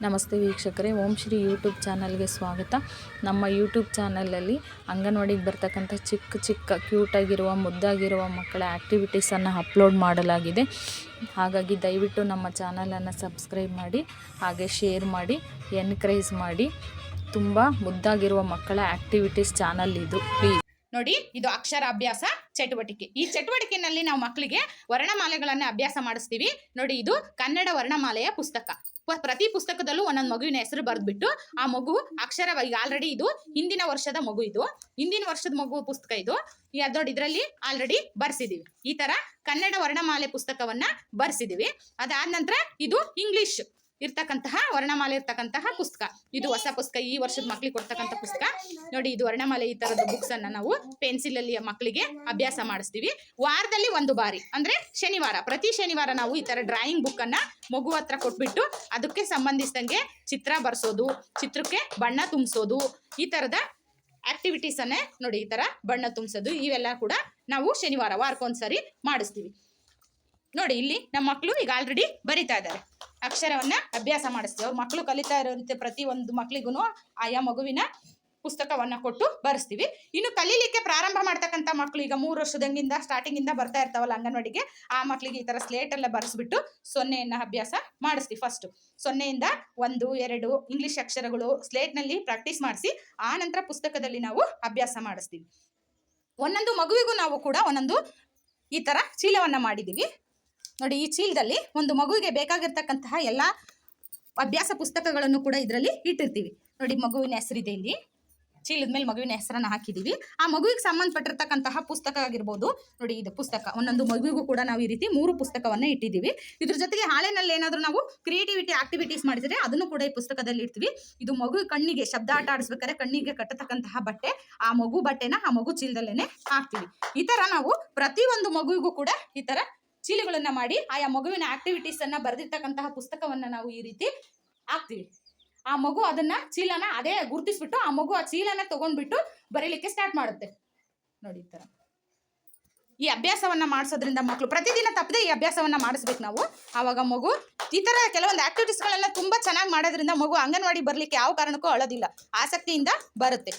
ನಮಸ್ತೆ ವೀಕ್ಷಕರೇ, ಓಂ ಶ್ರೀ ಯೂಟ್ಯೂಬ್ ಚಾನಲ್ಗೆ ಸ್ವಾಗತ. ನಮ್ಮ ಯೂಟ್ಯೂಬ್ ಚಾನಲಲ್ಲಿ ಅಂಗನವಾಡಿಗೆ ಬರ್ತಕ್ಕಂಥ ಚಿಕ್ಕ ಕ್ಯೂಟಾಗಿರುವ ಮುದ್ದಾಗಿರುವ ಮಕ್ಕಳ ಆ್ಯಕ್ಟಿವಿಟೀಸನ್ನು ಅಪ್ಲೋಡ್ ಮಾಡಲಾಗಿದೆ. ಹಾಗಾಗಿ ದಯವಿಟ್ಟು ನಮ್ಮ ಚಾನಲನ್ನು ಸಬ್ಸ್ಕ್ರೈಬ್ ಮಾಡಿ, ಹಾಗೆ ಶೇರ್ ಮಾಡಿ, ಎನ್ಕರೇಜ್ ಮಾಡಿ. ತುಂಬ ಮುದ್ದಾಗಿರುವ ಮಕ್ಕಳ ಆ್ಯಕ್ಟಿವಿಟೀಸ್ ಚಾನಲ್ ಇದು. ಪ್ಲೀಸ್ ನೋಡಿ, ಇದು ಅಕ್ಷರಾಭ್ಯಾಸ ಚಟುವಟಿಕೆ. ಈ ಚಟುವಟಿಕೆಯಲ್ಲಿ ನಾವು ಮಕ್ಕಳಿಗೆ ವರ್ಣಮಾಲೆಗಳನ್ನು ಅಭ್ಯಾಸ ಮಾಡಿಸ್ತೀವಿ. ನೋಡಿ, ಇದು ಕನ್ನಡ ವರ್ಣಮಾಲೆಯ ಪುಸ್ತಕ. ಪ್ರತಿ ಪುಸ್ತಕದಲ್ಲೂ ಒಂದೊಂದು ಮಗುವಿನ ಹೆಸರು ಬರೆದ್ಬಿಟ್ಟು ಆ ಮಗು ಅಕ್ಷರ, ಈಗ ಆಲ್ರೆಡಿ ಇದು ಹಿಂದಿನ ವರ್ಷದ ಮಗು, ಇದು ಹಿಂದಿನ ವರ್ಷದ ಮಗು ಪುಸ್ತಕ. ಇದು ನೋಡಿ, ಇದರಲ್ಲಿ ಆಲ್ರೆಡಿ ಬರ್ಸಿದೀವಿ. ಈ ತರ ಕನ್ನಡ ವರ್ಣಮಾಲೆ ಪುಸ್ತಕವನ್ನ ಬರ್ಸಿದೀವಿ. ಅದಾದ ನಂತರ ಇದು ಇಂಗ್ಲಿಷ್ ಇರ್ತಕ್ಕಂತಹ ವರ್ಣಮಾಲೆ ಇರ್ತಕ್ಕಂತಹ ಪುಸ್ತಕ. ಇದು ಹೊಸ ಪುಸ್ತಕ, ಈ ವರ್ಷದ ಮಕ್ಕಳಿಗೆ ಕೊಡ್ತಕ್ಕಂಥ ಪುಸ್ತಕ. ನೋಡಿ, ಇದು ವರ್ಣಮಾಲೆ. ಈ ತರದ ಬುಕ್ಸ್ ಅನ್ನ ನಾವು ಪೆನ್ಸಿಲ್ ಅಲ್ಲಿ ಮಕ್ಕಳಿಗೆ ಅಭ್ಯಾಸ ಮಾಡಿಸ್ತೀವಿ. ವಾರದಲ್ಲಿ ಒಂದು ಬಾರಿ, ಅಂದ್ರೆ ಶನಿವಾರ, ಪ್ರತಿ ಶನಿವಾರ ನಾವು ಈ ತರ ಡ್ರಾಯಿಂಗ್ ಬುಕ್ ಅನ್ನ ಮಗು ಹತ್ರ ಕೊಟ್ಬಿಟ್ಟು ಅದಕ್ಕೆ ಸಂಬಂಧಿಸಿದಂಗೆ ಚಿತ್ರ ಬರ್ಸೋದು, ಚಿತ್ರಕ್ಕೆ ಬಣ್ಣ ತುಂಬಿಸೋದು, ಈ ತರದ ಆಕ್ಟಿವಿಟೀಸ್ ಅನ್ನೇ ನೋಡಿ, ಈ ತರ ಬಣ್ಣ ತುಂಬಿಸೋದು, ಇವೆಲ್ಲ ಕೂಡ ನಾವು ಶನಿವಾರ ವಾರಕ್ಕೊಂದ್ಸರಿ ಮಾಡಿಸ್ತೀವಿ. ನೋಡಿ, ಇಲ್ಲಿ ನಮ್ಮ ಮಕ್ಕಳು ಈಗ ಆಲ್ರೆಡಿ ಬರಿತಾ ಇದ್ದಾರೆ. ಅಕ್ಷರವನ್ನ ಅಭ್ಯಾಸ ಮಾಡಿಸ್ತೀವಿ. ಅವ್ರ ಮಕ್ಕಳು ಕಲಿತಾ ಇರೋ ರೀತಿ ಪ್ರತಿ ಒಂದು ಮಕ್ಕಳಿಗೂ ಆಯಾ ಮಗುವಿನ ಪುಸ್ತಕವನ್ನ ಕೊಟ್ಟು ಬರೆಸ್ತೀವಿ. ಇನ್ನು ಕಲೀಲಿಕ್ಕೆ ಪ್ರಾರಂಭ ಮಾಡ್ತಕ್ಕಂಥ ಮಕ್ಕಳು, ಈಗ 3 ವರ್ಷದಂಗಿಂದ ಸ್ಟಾರ್ಟಿಂಗ್ ಇಂದ ಬರ್ತಾ ಇರ್ತಾವಲ್ಲ ಅಂಗನವಾಡಿಗೆ, ಆ ಮಕ್ಕಳಿಗೆ ಈ ತರ ಸ್ಲೇಟ್ ಎಲ್ಲ ಬರೆಸ್ಬಿಟ್ಟು ಸೊನ್ನೆಯನ್ನ ಅಭ್ಯಾಸ ಮಾಡಿಸ್ತೀವಿ. ಫಸ್ಟ್ 0ಇಂದ 1, 2 ಇಂಗ್ಲಿಷ್ ಅಕ್ಷರಗಳು ಸ್ಲೇಟ್ ನಲ್ಲಿ ಪ್ರಾಕ್ಟೀಸ್ ಮಾಡಿಸಿ, ಆ ನಂತರ ಪುಸ್ತಕದಲ್ಲಿ ನಾವು ಅಭ್ಯಾಸ ಮಾಡಿಸ್ತೀವಿ. ಒಂದೊಂದು ಮಗುವಿಗೂ ನಾವು ಕೂಡ ಒಂದೊಂದು ಈ ತರ ಚೀಲವನ್ನ ಮಾಡಿದೀವಿ. ನೋಡಿ, ಈ ಚೀಲದಲ್ಲಿ ಒಂದು ಮಗುವಿಗೆ ಬೇಕಾಗಿರ್ತಕ್ಕಂತಹ ಎಲ್ಲ ಅಭ್ಯಾಸ ಪುಸ್ತಕಗಳನ್ನು ಕೂಡ ಇದರಲ್ಲಿ ಇಟ್ಟಿರ್ತೀವಿ. ನೋಡಿ, ಮಗುವಿನ ಹೆಸರಿದೆ, ಇಲ್ಲಿ ಚೀಲದ ಮೇಲೆ ಮಗುವಿನ ಹೆಸರನ್ನು ಹಾಕಿದೀವಿ. ಆ ಮಗುವಿಗೆ ಸಂಬಂಧಪಟ್ಟಿರ್ತಕ್ಕಂತಹ ಪುಸ್ತಕ ಆಗಿರ್ಬೋದು. ನೋಡಿ, ಇದು ಪುಸ್ತಕ, ಒಂದೊಂದು ಮಗುವಿಗೂ ಕೂಡ ನಾವು ಈ ರೀತಿ 3 ಪುಸ್ತಕವನ್ನ ಇಟ್ಟಿದ್ದೀವಿ. ಇದ್ರ ಜೊತೆಗೆ ಹಾಳೆನಲ್ಲಿ ಏನಾದರೂ ನಾವು ಕ್ರಿಯೇಟಿವಿಟಿ ಆಕ್ಟಿವಿಟೀಸ್ ಮಾಡಿದ್ರೆ ಅದನ್ನು ಕೂಡ ಈ ಪುಸ್ತಕದಲ್ಲಿ ಇಡ್ತೀವಿ. ಇದು ಮಗು ಕಣ್ಣಿಗೆ ಶಬ್ದ ಆಟ ಆಡಿಸ್ಬೇಕಾದ್ರೆ ಕಣ್ಣಿಗೆ ಕಟ್ಟತಕ್ಕಂತಹ ಬಟ್ಟೆ, ಆ ಮಗು ಬಟ್ಟೆನ ಆ ಮಗು ಚೀಲದಲ್ಲೇನೆ ಹಾಕ್ತೀವಿ. ಈ ತರ ನಾವು ಪ್ರತಿ ಒಂದು ಮಗುವಿಗೂ ಕೂಡ ಈ ತರ ಚೀಲಗಳನ್ನ ಮಾಡಿ ಆಯಾ ಮಗುವಿನ ಆಕ್ಟಿವಿಟೀಸ್ ಅನ್ನ ಬರೆದಿರ್ತಕ್ಕಂತಹ ಪುಸ್ತಕವನ್ನ ನಾವು ಈ ರೀತಿ ಹಾಕ್ತಿವಿ. ಆ ಮಗು ಅದನ್ನ ಚೀಲನ ಅದೇ ಗುರುತಿಸ್ಬಿಟ್ಟು ಆ ಮಗು ಆ ಚೀಲನ ತಗೊಂಡ್ಬಿಟ್ಟು ಬರೀಲಿಕ್ಕೆ ಸ್ಟಾರ್ಟ್ ಮಾಡುತ್ತೆ. ನೋಡಿ, ಈ ತರ ಈ ಅಭ್ಯಾಸವನ್ನ ಮಾಡಿಸೋದ್ರಿಂದ ಮಕ್ಕಳು ಪ್ರತಿದಿನ ತಪ್ಪದೆ ಈ ಅಭ್ಯಾಸವನ್ನ ಮಾಡಿಸ್ಬೇಕು ನಾವು. ಆವಾಗ ಮಗು ಈ ತರ ಕೆಲವೊಂದು ಆಕ್ಟಿವಿಟೀಸ್ಗಳೆಲ್ಲ ತುಂಬಾ ಚೆನ್ನಾಗಿ ಮಾಡೋದ್ರಿಂದ ಮಗು ಅಂಗನವಾಡಿ ಬರ್ಲಿಕ್ಕೆ ಯಾವ ಕಾರಣಕ್ಕೂ ಅಳೋದಿಲ್ಲ, ಆಸಕ್ತಿಯಿಂದ ಬರುತ್ತೆ.